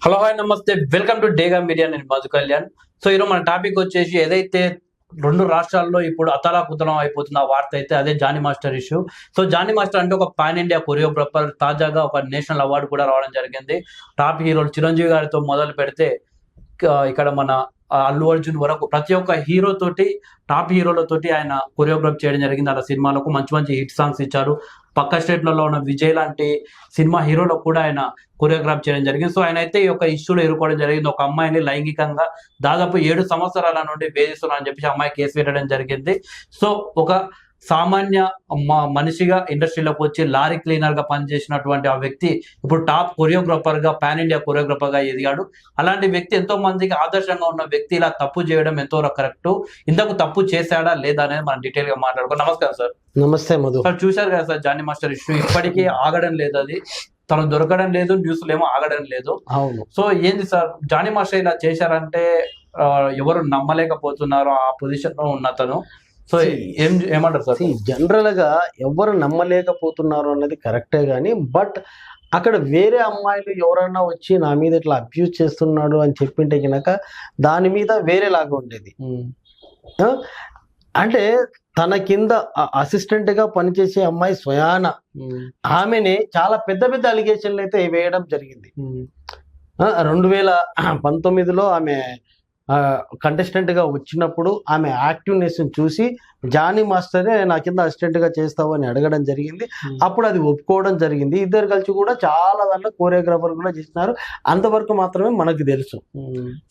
Hello hi నమస్తే welcome to డేగా media. నేను మధు కళ్యాణ్. సో ఈరోజు మన టాపిక్ వచ్చేసి ఏదైతే రెండు రాష్ట్రాల్లో ఇప్పుడు అతలాకుతలం అయిపోతున్న వార్త అయితే అదే Jani master issue. So Jani master అంటే ఒక పాన్ ఇండియా కొరియోగ్రాఫర్, తాజాగా ఒక నేషనల్ అవార్డు కూడా రావడం జరిగింది. టాప్ హీరోలు చిరంజీవి గారితో మొదలు పెడితే ఇక్కడ మన అల్లు అర్జున్ వరకు ప్రతి ఒక్క హీరో తోటి, టాప్ హీరోలతోటి ఆయన కొరియోగ్రాఫ్ చేయడం జరిగింది. అలా సినిమాలకు మంచి మంచి హిట్ సాంగ్స్ ఇచ్చారు. పక్క స్టేట్లలో ఉన్న విజయ్ లాంటి సినిమా హీరోలకు కూడా ఆయన కొరియోగ్రాఫ్ చేయడం జరిగింది. సో ఆయన అయితే ఈ యొక్క ఇష్యూలో ఇరుకోవడం జరిగింది. ఒక అమ్మాయిని లైంగికంగా దాదాపు 7 సంవత్సరాల నుండి వేధిస్తున్నా అని చెప్పేసి అమ్మాయి కేసు పెట్టడం జరిగింది. సో ఒక సామాన్య మనిషిగా ఇండస్ట్రీలోకి వచ్చి లారీ క్లీనర్ గా పనిచేసినటువంటి ఆ వ్యక్తి ఇప్పుడు టాప్ కొరియోగ్రాఫర్ గా, పాన్ ఇండియా కొరియోగ్రాఫర్ గా ఎదిగాడు. అలాంటి వ్యక్తి ఎంతో మందికి ఆదర్శంగా ఉన్న వ్యక్తి ఇలా తప్పు చేయడం ఎంతవరకు కరెక్ట్, ఇంతకు తప్పు చేశాడా లేదా అనేది మనం డీటెయిల్ గా మాట్లాడుకో. నమస్కారం సార్. నమస్తే మధు. సార్ చూశారు కదా సార్, జానీ మాస్టర్ ఇష్యూ ఇప్పటికీ ఆగడం లేదు. అది తను దొరకడం లేదు, న్యూస్లు ఏమో ఆగడం లేదు. అవును. సో ఏంది సార్, జానీ మాస్టర్ ఇలా చేశారంటే ఎవరు నమ్మలేకపోతున్నారు ఆ పొజిషన్ లో ఉన్న తను. సో ఏమంటారు సార్? జనరల్ గా ఎవరు నమ్మలేకపోతున్నారు అన్నది కరెక్టే గానీ, బట్ అక్కడ వేరే అమ్మాయిలు ఎవరన్నా వచ్చి నా మీద ఇట్లా అబ్యూజ్ చేస్తున్నాడు అని చెప్పింటే కనుక దాని మీద వేరేలాగా ఉండేది. అంటే తన కింద అసిస్టెంట్ గా పనిచేసే అమ్మాయి స్వయాన ఆమెని చాలా పెద్ద పెద్ద అలిగేషన్లు అయితే వేయడం జరిగింది. 2019లో ఆమె కంటెస్టెంట్ గా వచ్చినప్పుడు ఆమె యాక్టివ్నెస్ చూసి జానీ మాస్టరే నా కింద అసిస్టెంట్ గా చేస్తావు అని అడగడం జరిగింది. అప్పుడు అది ఒప్పుకోవడం జరిగింది. ఇద్దరు కలిసి కూడా చాలా దాంట్లో కోరియోగ్రాఫర్ కూడా చేస్తున్నారు. అంతవరకు మాత్రమే మనకు తెలుసు.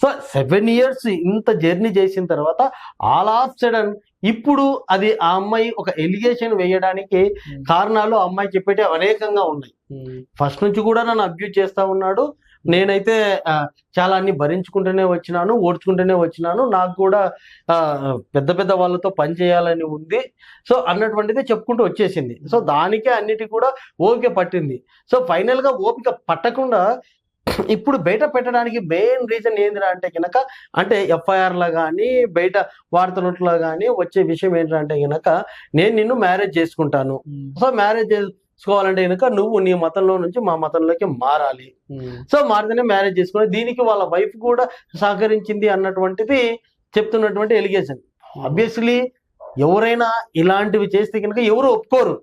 సో 7 years ఇంత జర్నీ చేసిన తర్వాత ఆల్ ఆఫ్ సడన్ ఇప్పుడు అది ఆ అమ్మాయి ఒక ఎలిగేషన్ వేయడానికి కారణాలు ఆ అమ్మాయి చెప్పేటి అనేకంగా ఉన్నాయి. ఫస్ట్ నుంచి కూడా నన్ను అబ్యూజ్ చేస్తా ఉన్నాడు, నేనైతే చాలా అన్ని భరించుకుంటూనే వచ్చినాను, ఓడ్చుకుంటూనే వచ్చినాను, నాకు కూడా పెద్ద పెద్ద వాళ్ళతో పని చేయాలని ఉంది, సో అన్నటువంటిది చెప్పుకుంటూ వచ్చేసింది. సో దానికే అన్నిటికీ కూడా ఓపిక పట్టింది. సో ఫైనల్ గా ఓపిక పట్టకుండా ఇప్పుడు బయట పెట్టడానికి మెయిన్ రీజన్ ఏంటిరా అంటే కనుక, అంటే ఎఫ్ఐఆర్లో కానీ బయట వార్తలలో కానీ వచ్చే విషయం ఏంటంటే కనుక, నేను నిన్ను మ్యారేజ్ చేసుకుంటాను, సో మ్యారేజ్ చేసుకోవాలంటే కనుక నువ్వు నీ మతంలో నుంచి మా మతంలోకి మారాలి, సో మారితేనే మ్యారేజ్ చేసుకుని, దీనికి వాళ్ళ వైఫ్ కూడా సహకరించింది అన్నటువంటిది చెప్తున్నటువంటి ఎలిగేషన్. ఆబ్వియస్లీ ఎవరైనా ఇలాంటివి చేస్తే కనుక ఎవరు ఒప్పుకోరు,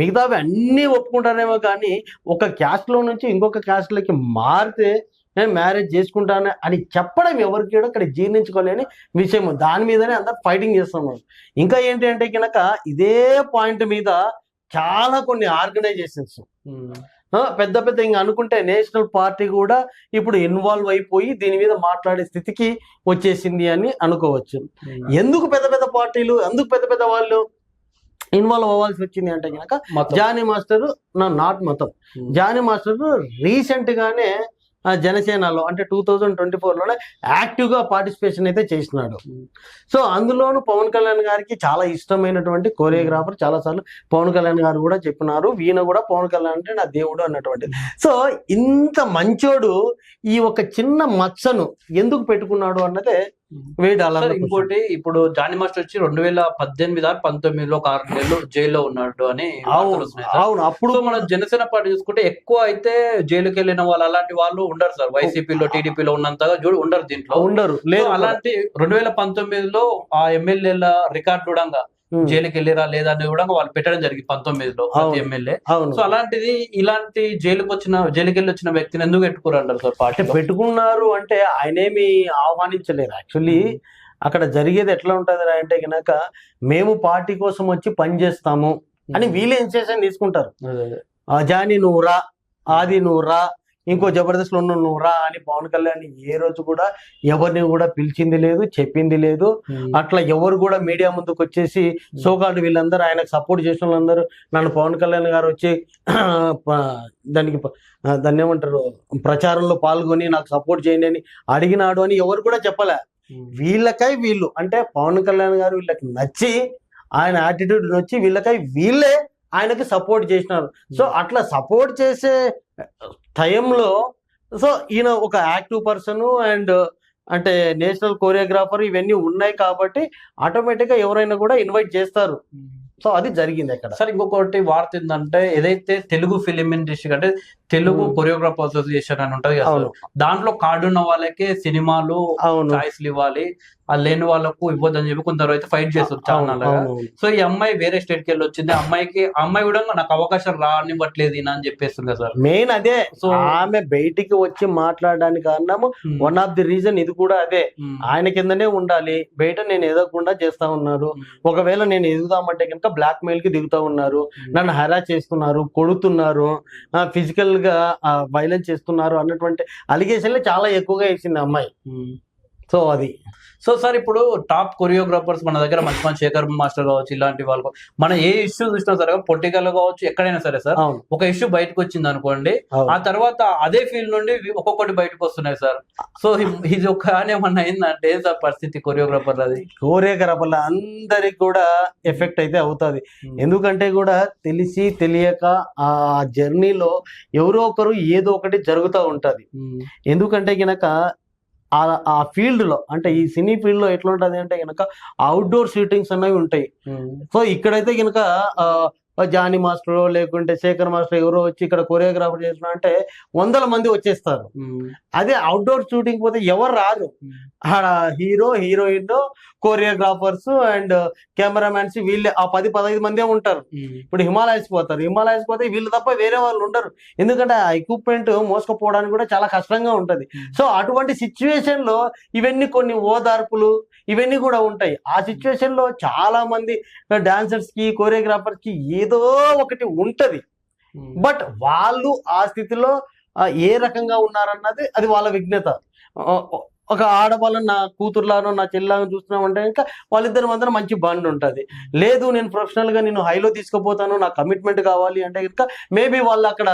మిగతావి అన్నీ ఒప్పుకుంటారేమో కానీ ఒక క్యాస్ట్ లో నుంచి ఇంకొక క్యాస్ట్ లోకి మారితే నేను మ్యారేజ్ చేసుకుంటాను అని చెప్పడం ఎవరికి కూడా ఇక్కడ జీర్ణించుకోలేని విషయం. దాని మీదనే అందరు ఫైటింగ్ చేస్తున్నారు. ఇంకా ఏంటి అంటే కనుక ఇదే పాయింట్ మీద చాలా కొన్ని ఆర్గనైజేషన్స్ పెద్ద పెద్ద ఇంకా అనుకుంటే నేషనల్ పార్టీ కూడా ఇప్పుడు ఇన్వాల్వ్ అయిపోయి దీని మీద మాట్లాడే స్థితికి వచ్చేసింది అని అనుకోవచ్చు. ఎందుకు పెద్ద పెద్ద పార్టీలు, ఎందుకు పెద్ద పెద్ద వాళ్ళు ఇన్వాల్వ్ అవ్వాల్సి వచ్చింది అంటే కనుక, జానీ మాస్టర్ నాట్ మతం. జానీ మాస్టర్ రీసెంట్ గానే జనసేనలో అంటే 2024లోనే యాక్టివ్ గా పార్టిసిపేషన్ అయితే చేసినాడు. సో అందులోను పవన్ కళ్యాణ్ గారికి చాలా ఇష్టమైనటువంటి కోరియోగ్రాఫర్. చాలా సార్లు పవన్ కళ్యాణ్ గారు కూడా చెప్పినారు, ఈయన కూడా పవన్ కళ్యాణ్ అంటే నా దేవుడు అన్నటువంటిది. సో ఇంత మంచోడు ఈ ఒక చిన్న మచ్చను ఎందుకు పెట్టుకున్నాడు అన్నదే ఇంకోటి. ఇప్పుడు జానీ మాస్టర్ వచ్చి 2018-19లో 6 నెలలు జైల్లో ఉన్నాడు అని. అవును. అప్పుడు మన జనసేన పార్టీ చూసుకుంటే ఎక్కువ అయితే జైలుకి వెళ్ళిన వాళ్ళు అలాంటి వాళ్ళు ఉండరు సార్. వైసీపీలో టీడీపీలో ఉన్నంతగా ఉండరు, దీంట్లో ఉండరు. లేదు అలాంటి 2019లో ఆ ఎమ్మెల్యేల రికార్డు కూడా జైలుకి వెళ్ళిరా లేదా అని కూడా వాళ్ళు పెట్టడం జరిగింది 19లో ప్రతి ఎమ్మెల్యే. సో అలాంటిది ఇలాంటి జైలుకి వెళ్ళి వచ్చిన వ్యక్తిని ఎందుకు పెట్టుకోరు అంటారు సార్? పార్టీ పెట్టుకున్నారు అంటే ఆయనేమి ఆహ్వానించలేరు. యాక్చువల్లీ అక్కడ జరిగేది ఎట్లా ఉంటది అంటే కనుక, మేము పార్టీ కోసం వచ్చి పని చేస్తాము అని వీళ్ళే ఇన్స్ట్రక్షన్ తీసుకుంటారు. జానీ నువ్వు రా, ఆది నువ్వు రా, ఇంకో జబర్దస్త్ లో నువ్వు రా అని పవన్ కళ్యాణ్ ఏ రోజు కూడా ఎవరిని కూడా పిలిచింది లేదు, చెప్పింది లేదు. అట్లా ఎవరు కూడా మీడియా ముందుకు వచ్చేసి సోకాల్డ్ వీళ్ళందరూ ఆయనకు సపోర్ట్ చేసిన వాళ్ళందరూ నన్ను పవన్ కళ్యాణ్ గారు వచ్చి దాన్ని ఏమంటారు ప్రచారంలో పాల్గొని నాకు సపోర్ట్ చేయండి అని అడిగినాడు అని ఎవరు కూడా చెప్పలే. వీళ్ళకై వీళ్ళు అంటే పవన్ కళ్యాణ్ గారు వీళ్ళకి నచ్చి ఆయన యాటిట్యూడ్ నచ్చి వీళ్ళకై వీళ్ళే ఆయనకి సపోర్ట్ చేసినారు. సో అట్లా సపోర్ట్ చేసే టైంలో సో ఈయన ఒక యాక్టివ్ పర్సన్ అండ్ అంటే నేషనల్ కోరియోగ్రాఫర్ ఇవన్నీ ఉన్నాయి కాబట్టి ఆటోమేటిక్ గా ఎవరైనా కూడా ఇన్వైట్ చేస్తారు. సో అది జరిగింది అక్కడ. సార్ ఇంకొకటి వార్త ఏంటంటే ఏదైతే తెలుగు ఫిలిం ఇండస్ట్రీ అంటే తెలుగు కొరియోగ్రాఫర్ అసోసియేషన్ అని ఉంటది కదా అవును. దాంట్లో కార్డు ఉన్న వాళ్ళకే సినిమాలు అవును. ఛాయిస్లు ఇవ్వాలి, అది లేని వాళ్ళకు ఇవ్వద్దని చెప్పి కొందరు అయితే ఫైట్ చేస్తారు చాలా. అవును. సో ఈ అమ్మాయి వేరే స్టేట్ కి వెళ్ళి వచ్చింది, అమ్మాయి కూడా నాకు అవకాశం రానివ్వట్లేదు ఈయన అని చెప్పేస్తుంది కదా సార్. మెయిన్ అదే. సో ఆమె బయటికి వచ్చి మాట్లాడడానికి కారణము వన్ ఆఫ్ ది రీజన్ ఇది కూడా అదే. ఆయన కిందనే ఉండాలి, బయట నేను ఎదగకుండా చేస్తా ఉన్నారు. ఒకవేళ నేను ఎదుగుదామంటే కనుక బ్లాక్ మెయిల్ కి దిగుతా ఉన్నారు, నన్ను హెరాస్ చేస్తున్నారు, కొడుతున్నారు, ఫిజికల్ గా వైలెన్స్ చేస్తున్నారు అన్నటువంటి అలిగేషన్లు చాలా ఎక్కువగా వేసింది అమ్మాయి. సో అది. సో సార్ ఇప్పుడు టాప్ కొరియోగ్రాఫర్స్ మన దగ్గర మంచి మంచి శేఖర్ మాస్టర్ కావచ్చు, ఇలాంటి వాళ్ళు మన ఏ ఇష్యూ చూసినా సరే పొలిటికల్ కావచ్చు ఎక్కడైనా సరే సార్, ఒక ఇష్యూ బయటకు వచ్చింది అనుకోండి, ఆ తర్వాత అదే ఫీల్డ్ నుండి ఒక్కొక్కటి బయటకు వస్తున్నాయి సార్. సో ఇది ఒక ఏమన్నా అయిందంటే ఏం సార్ పరిస్థితి కొరియోగ్రాఫర్ అది? కొరియోగ్రాఫర్ల అందరికి కూడా ఎఫెక్ట్ అయితే అవుతుంది. ఎందుకంటే కూడా తెలిసి తెలియక ఆ జర్నీలో ఎవరో ఒకరు ఏదో ఒకటి జరుగుతూ ఉంటది. ఎందుకంటే గనక ఆ ఫీల్డ్ లో అంటే ఈ సినీ ఫీల్డ్ లో ఎట్లా ఉంటది అంటే గనక అవుట్డోర్ షూటింగ్స్ అనేవి ఉంటాయి. సో ఇక్కడైతే గనక జానీ మాస్టర్ లేకుంటే శేఖర్ మాస్టర్ ఎవరో వచ్చి ఇక్కడ కొరియోగ్రాఫర్ చేసిన అంటే 100 మంది వచ్చేస్తారు. అదే అవుట్డోర్ షూటింగ్ పోతే ఎవరు రారు. ఆడ hero, heroine, choreographers and cameramans వీళ్ళే ఆ 10-15 మందే ఉంటారు. ఇప్పుడు హిమాలయస్ పోతే వీళ్ళు తప్ప వేరే వాళ్ళు ఉండరు. ఎందుకంటే ఆ ఎక్విప్మెంట్ మోసుకుపోవడానికి కూడా చాలా కష్టంగా ఉంటది. సో అటువంటి సిచ్యువేషన్ లో ఇవన్నీ కొన్ని ఓదార్పులు ఇవన్నీ కూడా ఉంటాయి. ఆ సిచ్యువేషన్ లో చాలా మంది డాన్సర్స్ కి కొరియోగ్రాఫర్స్ కి ఏదో ఒకటి ఉంటది. బట్ వాళ్ళు ఆ స్థితిలో ఏ రకంగా ఉన్నారన్నది అది వాళ్ళ విజ్ఞత. ఒక ఆడవాళ్ళని నా కూతురులానో నా చెల్లానో చూస్తున్నామంటే ఇంకా వాళ్ళిద్దరి మధ్యన మంచి బాండ్ ఉంటుంది. లేదు నేను ప్రొఫెషనల్ గా నేను హైలో తీసుకుపోతాను, నా కమిట్మెంట్ కావాలి అంటే ఇంకా మేబీ వాళ్ళు అక్కడ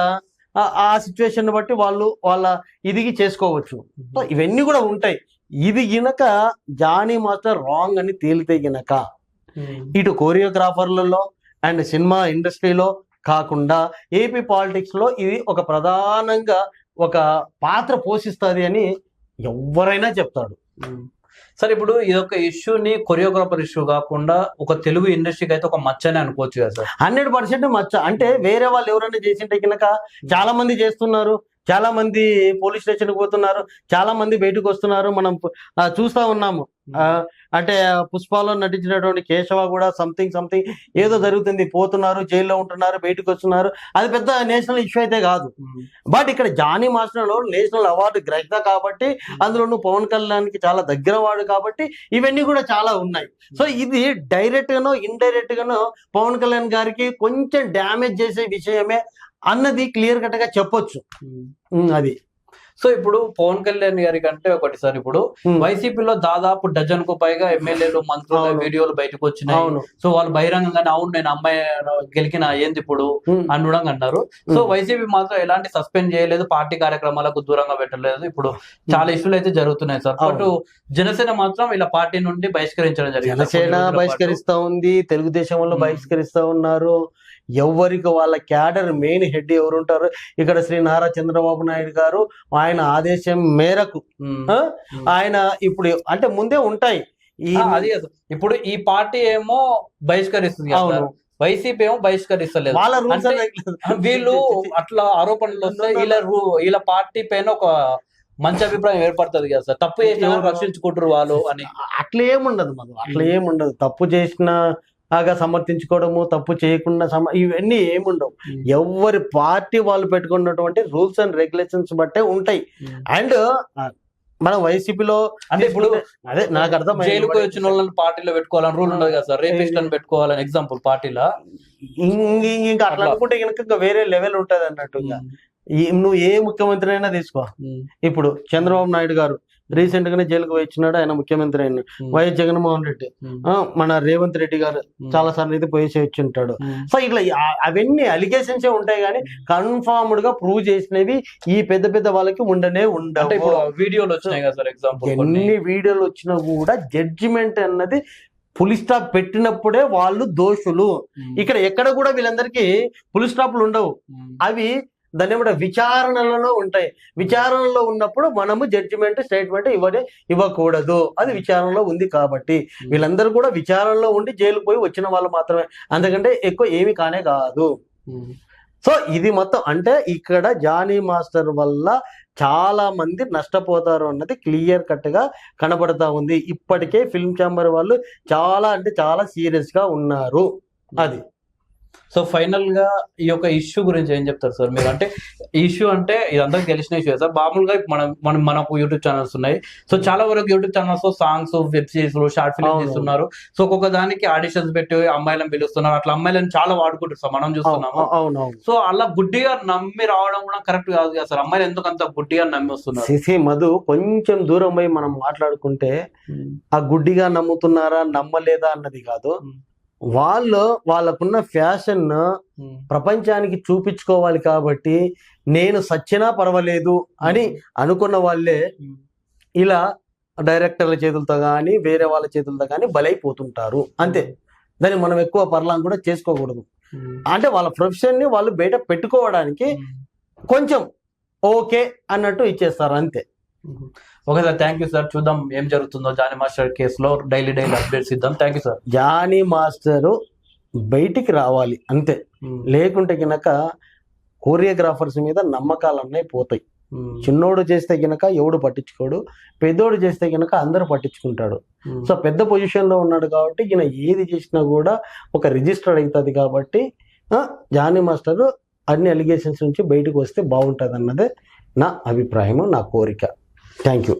ఆ సిచ్యువేషన్ బట్టి వాళ్ళు వాళ్ళ ఇదికి చేసుకోవచ్చు. సో ఇవన్నీ కూడా ఉంటాయి. ఇది గినక జానీ మాస్టర్ రాంగ్ అని తేలితే గినక ఇటు కొరియోగ్రాఫర్లలో అండ్ సినిమా ఇండస్ట్రీలో కాకుండా ఏపీ పాలిటిక్స్ లో ఇది ఒక ప్రధానంగా ఒక పాత్ర పోషిస్తుంది అని ఎవరైనా చెప్తాడు. సార్ ఇప్పుడు ఈ యొక్క ఇష్యూని కొరియోగ్రాఫర్ ఇష్యూ కాకుండా ఒక తెలుగు ఇండస్ట్రీకి అయితే ఒక మచ్చనే అనుకోవచ్చు కదా సార్? 100% మచ్చ. అంటే వేరే వాళ్ళు ఎవరైనా చేసింటే కనుక చాలా మంది చేస్తున్నారు, చాలా మంది పోలీస్ స్టేషన్ కి పోతున్నారు, చాలా మంది బయటకు వస్తున్నారు, మనం చూస్తా ఉన్నాము. అంటే పుష్పలో నటించినటువంటి కేశవ కూడా సంథింగ్ ఏదో జరుగుతుంది, పోతున్నారు, జైల్లో ఉంటున్నారు, బయటకు వస్తున్నారు. అది పెద్ద నేషనల్ ఇష్యూ అయితే కాదు. బట్ ఇక్కడ జానీ మాస్టర్ నేషనల్ అవార్డు గ్రహీత కాబట్టి, అందులోనూ పవన్ కళ్యాణ్ కి చాలా దగ్గర వాడు కాబట్టి ఇవన్నీ కూడా చాలా ఉన్నాయి. సో ఇది డైరెక్ట్ గానో ఇండైరెక్ట్ గానో పవన్ కళ్యాణ్ గారికి కొంచెం డ్యామేజ్ చేసే విషయమే అన్నది క్లియర్ కట్ గా చెప్పొచ్చు. అది. సో ఇప్పుడు పవన్ కళ్యాణ్ గారి కంటే ఒకటి సార్, ఇప్పుడు వైసీపీలో దాదాపు డజన్ కు పైగా ఎమ్మెల్యేలు, మంత్రుల వీడియోలు బయటకు వచ్చినాయి. సో వాళ్ళు బహిరంగంగానే అవును నేను అమ్మాయి గెలికిన ఏంది ఇప్పుడు అనడం అన్నారు. సో వైసీపీ మాత్రం ఎలాంటి సస్పెండ్ చేయలేదు, పార్టీ కార్యక్రమాలకు దూరంగా పెట్టలేదు. ఇప్పుడు చాలా ఇష్యూలు అయితే జరుగుతున్నాయి సార్. బట్ జనసేన మాత్రం ఇలా పార్టీ నుండి బహిష్కరించడం జరిగింది. జనసేన బహిష్కరిస్తా ఉంది, తెలుగుదేశం వాళ్ళు బహిష్కరిస్తా ఉన్నారు. ఎవరికి వాళ్ళ క్యాడర్ మెయిన్ హెడ్ ఎవరు ఉంటారు ఇక్కడ శ్రీ నారా చంద్రబాబు నాయుడు గారు ఆయన ఆదేశం మేరకు ఆయన ఇప్పుడు అంటే ముందే ఉంటాయి. ఇప్పుడు ఈ పార్టీ ఏమో బహిష్కరిస్తుంది, వైసీపీ ఏమో బహిష్కరిస్తలేదు. వాళ్ళ వీళ్ళు అట్లా ఆరోపణలు వస్తాయి, వీళ్ళ పార్టీ పైన ఒక మంచి అభిప్రాయం ఏర్పడుతుంది కదా సార్. తప్పు చేసిన రక్షించుకుంటారు వాళ్ళు అని. అట్లా ఏముండదు. తప్పు చేసిన సమర్థించుకోవడము, తప్పు చేయకుండా ఇవన్నీ ఏముండవు. ఎవరి పార్టీ వాళ్ళు పెట్టుకున్నటువంటి రూల్స్ అండ్ రెగ్యులేషన్స్ బట్టే ఉంటాయి. అండ్ మనం వైసీపీలో అంటే ఇప్పుడు అదే నాకు అర్థం, జైలుకు వచ్చిన వాళ్ళని పార్టీలో పెట్టుకోవాలని రూల్ ఉండదు కదా సార్. రేపిస్ట్లను పెట్టుకోవాలని ఎగ్జాంపుల్ పార్టీలో ఇంకా అట్లా అనుకుంటే కనుక వేరే లెవెల్ ఉంటది అన్నట్టుగా. నువ్వు ఏ ముఖ్యమంత్రి అయినా తీసుకో, ఇప్పుడు చంద్రబాబు నాయుడు గారు రీసెంట్ గానే జైలుకు వచ్చినాడు, ఆయన ముఖ్యమంత్రి అయిన. వైఎస్ జగన్మోహన్ రెడ్డి, మన రేవంత్ రెడ్డి గారు చాలా సార్లు అయితే పోయేసి వచ్చి ఉంటాడు. సో ఇట్లా అవన్నీ అలిగేషన్స్ ఉంటాయి కానీ కన్ఫర్మ్డ్ గా ప్రూవ్ చేసినవి ఈ పెద్ద పెద్ద వాళ్ళకి ఉండనే ఉండవు. వీడియోలు వచ్చినాయి కదా సార్, ఎగ్జాంపుల్ ఎన్ని వీడియోలు వచ్చినా కూడా జడ్జిమెంట్ అన్నది పులి స్టాప్ పెట్టినప్పుడే వాళ్ళు దోషులు. ఇక్కడ ఎక్కడ కూడా వీళ్ళందరికీ పులి స్టాప్లు ఉండవు. అవి దాన్ని ఏమంటే విచారణలలో ఉంటాయి. విచారణలో ఉన్నప్పుడు మనము జడ్జిమెంట్ స్టేట్మెంట్ ఇవ్వకూడదు. అది విచారణలో ఉంది కాబట్టి వీళ్ళందరూ కూడా విచారణలో ఉండి జైలు పోయి వచ్చిన వాళ్ళు మాత్రమే, అందుకంటే ఎక్కువ ఏమి కానే కాదు. సో ఇది మొత్తం అంటే ఇక్కడ జానీ మాస్టర్ వల్ల చాలా మంది నష్టపోతారు అన్నది క్లియర్ కట్ గా కనబడతా ఉంది. ఇప్పటికే ఫిల్మ్ ఛాంబర్ వాళ్ళు చాలా అంటే చాలా సీరియస్ గా ఉన్నారు. అది సో ఫైనల్ గా ఈ యొక్క ఇష్యూ గురించి ఏం చెప్తారు సార్ మీరు? అంటే ఇష్యూ అంటే ఇదంతా తెలిసిన ఇష్యూ సార్. మామూలుగా మనకు యూట్యూబ్ ఛానల్స్ ఉన్నాయి. సో చాలా వరకు యూట్యూబ్ ఛానల్స్ లో songs, web series, short film చేస్తున్నారు. సో ఒక్కొక్క దానికి ఆడిషన్స్ పెట్టి అమ్మాయిలను పిలుస్తున్నారు. అట్లా అమ్మాయిలను చాలా వాడుకుంటారు సార్, మనం చూస్తున్నాము. అవునవును. సో అలా గుడ్డిగా నమ్మి రావడం కూడా కరెక్ట్ కాదు కదా సార్. అమ్మాయిలు ఎందుకు అంత గుడ్డిగా నమ్మి వస్తున్నారు? సిసి మధు కొంచెం దూరం పోయి మనం మాట్లాడుకుంటే ఆ గుడ్డిగా నమ్ముతున్నారా నమ్మలేదా అన్నది కాదు. వాళ్ళకున్న ఫ్యాషన్ ప్రపంచానికి చూపించుకోవాలి కాబట్టి నేను సచ్చినా పర్వాలేదు అని అనుకున్న వాళ్ళే ఇలా డైరెక్టర్ల చేతులతో కానీ వేరే వాళ్ళ చేతులతో కానీ బలైపోతుంటారు. అంతే, దాన్ని మనం ఎక్కువ పర్లాం కూడా చేసుకోకూడదు. అంటే వాళ్ళ ప్రొఫెషన్ ని వాళ్ళు బయట పెట్టుకోవడానికి కొంచెం ఓకే అన్నట్టు ఇచ్చేస్తారు అంతే. Okay sir, thank you sir. చూద్దాం ఏం జరుగుతుందో జానీ మాస్టర్ కేసులో. డైలీ అప్డేట్స్ ఇద్దాం. Thank you sir. Jani master బయటికి రావాలి అంతే, లేకుంటే గినక కోరియోగ్రాఫర్స్ మీద నమ్మకాలన్నీ పోతాయి. చిన్నోడు చేస్తే గినక ఎవడు పట్టించుకోడు, పెద్దోడు చేస్తే గినక అందరూ పట్టించుకుంటాడు. సో పెద్ద పొజిషన్ లో ఉన్నాడు కాబట్టి ఈయన ఏది చేసినా కూడా ఒక రిజిస్టర్డ్ అవుతుంది. కాబట్టి జానీ మాస్టర్ అన్ని అలిగేషన్స్ నుంచి బయటకు వస్తే బాగుంటుంది అన్నదే నా అభిప్రాయము, నా కోరిక. Thank you.